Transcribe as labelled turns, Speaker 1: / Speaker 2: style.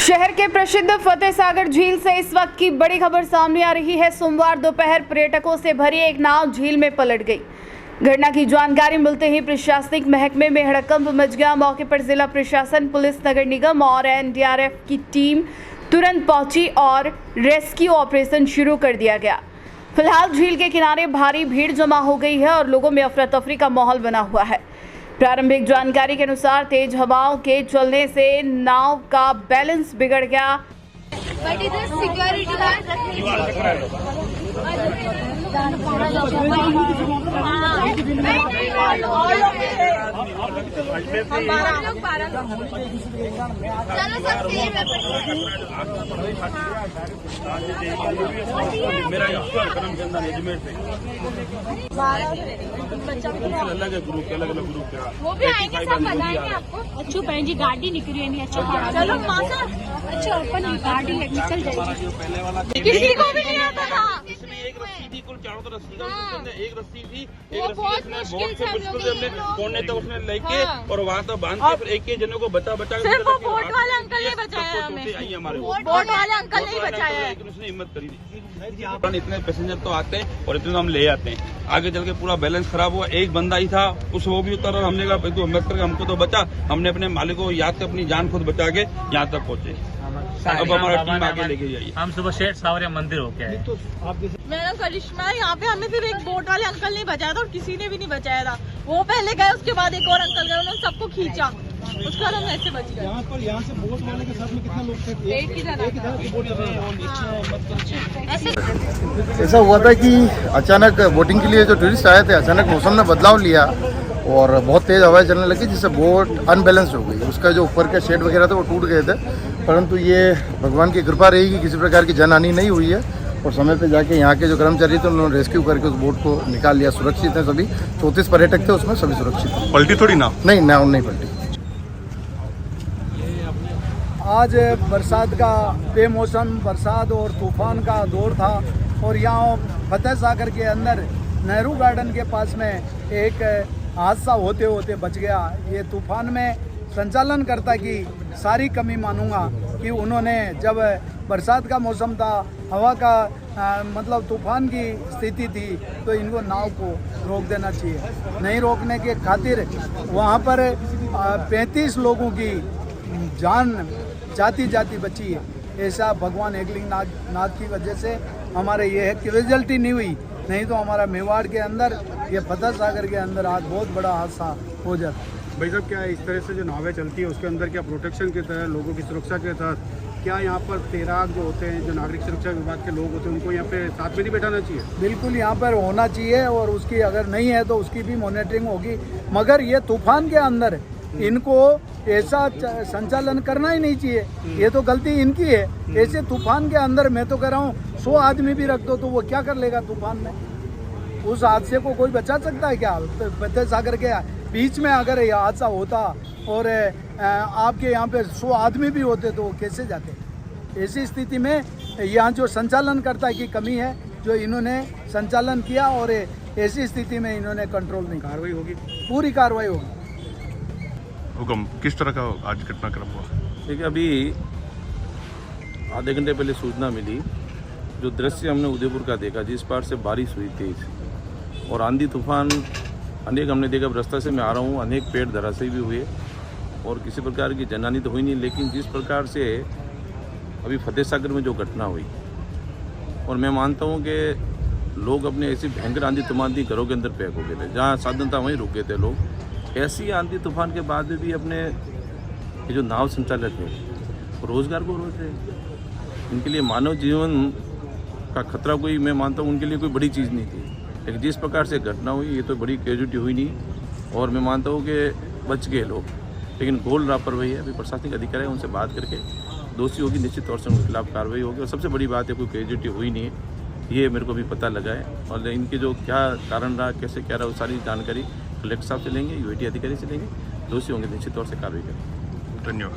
Speaker 1: शहर के प्रसिद्ध फतेह सागर झील से इस वक्त की बड़ी खबर सामने आ रही है। सोमवार दोपहर पर्यटकों से भरी एक नाव झील में पलट गई। घटना की जानकारी मिलते ही प्रशासनिक महकमे में हड़कंप मच गया। मौके पर जिला प्रशासन, पुलिस, नगर निगम और एनडीआरएफ की टीम तुरंत पहुंची और रेस्क्यू ऑपरेशन शुरू कर दिया गया। फिलहाल झील के किनारे भारी भीड़ जमा हो गई है और लोगों में अफरा तफरी का माहौल बना हुआ है। प्रारंभिक जानकारी के अनुसार तेज हवाओं के चलने से नाव का बैलेंस बिगड़ गया।
Speaker 2: बट इधर सिक्योरिटी
Speaker 3: अलग है ग्रुप, अलग अलग ग्रुप है।
Speaker 2: वो भी आएंगे, सब बताएंगे आपको। अच्छा बहन जी, गाड़ी निकली है नहीं, अच्छा चलो मासा, अच्छा अपन गाड़ी निकल जाएगी। किसी को भी नहीं आता था।
Speaker 3: इसमें एक रस्सी थी, कुल चारों तरफ रस्सी था, एक रस्सी थी,
Speaker 2: वो बहुत मुश्किल से
Speaker 3: हमने कोने तक उसने लेके और वहाँ तक बांध के फिर एक एक जनों को बचा
Speaker 2: सिर्फ वो बोट वाले अंकल ने बचाया हमें।
Speaker 3: हमारे
Speaker 2: बोट वाले अंकल ने बचाया है।
Speaker 3: उसने हिम्मत करी थी। इतने पैसेंजर तो आते हैं और इतने हम ले आते हैं, आगे चल के पूरा बैलेंस खराब हुआ। एक बंदा ही था, उस वो भी उतर और हमने कहा तू हिम्मत करके हमको तो बचा। हमने अपने मालिक को याद से अपनी जान खुद बचा के यहाँ तक पहुँचे। अब हमारा टीम आगे लेके जाइए।
Speaker 4: हम सुबह शेर सावरिया मंदिर होके आए।
Speaker 2: मेरा करिश्मा है, यहाँ पे हमें सिर्फ एक बोट वाले अंकल ने बचाया था और किसी ने भी नहीं बचाया था। वो पहले गए, उसके बाद एक और अंकल गए, उन्होंने सबको खींचा, उसके बाद हम ऐसे बच गए।
Speaker 5: यहाँ से बोट वाले के साथ में कितने लोग थे?
Speaker 2: एक ही
Speaker 5: था। ऐसा हुआ था कि अचानक बोटिंग के लिए जो टूरिस्ट आए थे, अचानक मौसम ने बदलाव लिया और बहुत तेज़ हवाएं चलने लगी, जिससे बोट अनबैलेंस हो गई। उसका जो ऊपर के शेड वगैरह थे वो टूट गए थे, परंतु ये भगवान की कृपा रही कि किसी प्रकार की जनहानि नहीं हुई है और समय पे जाके यहाँ के जो कर्मचारी थे उन्होंने रेस्क्यू करके उस बोट को निकाल लिया। सुरक्षित है सभी, 34 पर्यटक थे उसमें, सभी सुरक्षित हैं।
Speaker 3: पलटी थोड़ी ना?
Speaker 5: नहीं, नाव नहीं पलटी।
Speaker 6: आज बरसात का बेमौसम बरसात और तूफान का दौर था और यहाँ फतेह सागर के अंदर नेहरू गार्डन के पास में एक हादसा होते होते बच गया। ये तूफान में संचालनकर्ता की सारी कमी मानूंगा कि उन्होंने, जब बरसात का मौसम था, हवा का मतलब तूफान की स्थिति थी, तो इनको नाव को रोक देना चाहिए। नहीं रोकने के खातिर वहाँ पर 35 लोगों की जान जाती बची है। ऐसा भगवान एकलिंग नाथ की वजह से हमारे ये है कि रिजल्ट ही नहीं हुई, नहीं तो हमारा मेवाड़ के अंदर, ये फतेह सागर के अंदर आज बहुत बड़ा हादसा हो जाता।
Speaker 5: भाई साहब, क्या इस तरह से जो नावें चलती है उसके अंदर क्या प्रोटेक्शन के तहत, लोगों की सुरक्षा के तहत, क्या यहाँ पर तैराक जो होते हैं, जो नागरिक सुरक्षा विभाग के लोग होते हैं, उनको यहाँ पे साथ में नहीं बैठाना चाहिए? बिल्कुल यहाँ पर होना चाहिए और उसकी अगर नहीं है तो उसकी भी मॉनिटरिंग होगी। मगर ये तूफान के अंदर इनको ऐसा संचालन करना ही नहीं चाहिए, ये तो गलती इनकी है। ऐसे तूफान के अंदर मैं तो कह रहा हूँ 100 आदमी भी रख दो तो वो क्या कर लेगा तूफान में? उस हादसे को कोई बचा सकता है क्या? फतेह सागर के बीच में अगर यह हादसा होता और आपके यहाँ पे 100 आदमी भी होते तो वो कैसे जाते? ऐसी स्थिति में यहाँ जो संचालनकर्ता की कमी है, जो इन्होंने संचालन किया और ऐसी स्थिति में इन्होंने कंट्रोल नहीं, कार्रवाई होगी, पूरी कार्रवाई होगी।
Speaker 3: हुक्म किस तरह का आज घटनाक्रम हुआ?
Speaker 7: देखिए, अभी आधे घंटे पहले सूचना मिली, जो दृश्य हमने उदयपुर का देखा, जिस पार से बारिश हुई तेज और आंधी तूफान अनेक हमने देखा। रास्ते से मैं आ रहा हूँ, अनेक पेड़ धराशायी भी हुए और किसी प्रकार की जनहानि तो हुई नहीं, लेकिन जिस प्रकार से अभी फतेह सागर में जो घटना हुई, और मैं मानता हूँ कि लोग अपने ऐसी भयंकर आंधी तूफान थी, घरों के अंदर पैक हो गए थे, जहाँ साधन था वहीं रुक गए थे लोग। ऐसी आंधी तूफान के बाद भी अपने ये जो नाव संचालक है रोजगार को रोक रहे। इनके लिए मानव जीवन का खतरा कोई, मैं मानता हूँ उनके लिए कोई बड़ी चीज़ नहीं थी, लेकिन जिस प्रकार से घटना हुई ये तो बड़ी कैजुअलिटी हुई नहीं और मैं मानता हूँ कि बच गए लोग, लेकिन घोर लापरवाही है। अभी प्रशासनिक अधिकारी है, उनसे बात करके दोषी होगी, निश्चित तौर से उनके खिलाफ कार्रवाई होगी। और सबसे बड़ी बात है, कोई कैजुअलिटी हुई नहीं है, ये मेरे को भी पता लगा है। और इनके जो क्या कारण रहा, कैसे क्या रहा, वो सारी जानकारी कलेक्टर साहब से लेंगे, यूआईटी अधिकारी से लेंगे, दोषी होंगे निश्चित तौर से कार्रवाई करेंगे।
Speaker 3: धन्यवाद।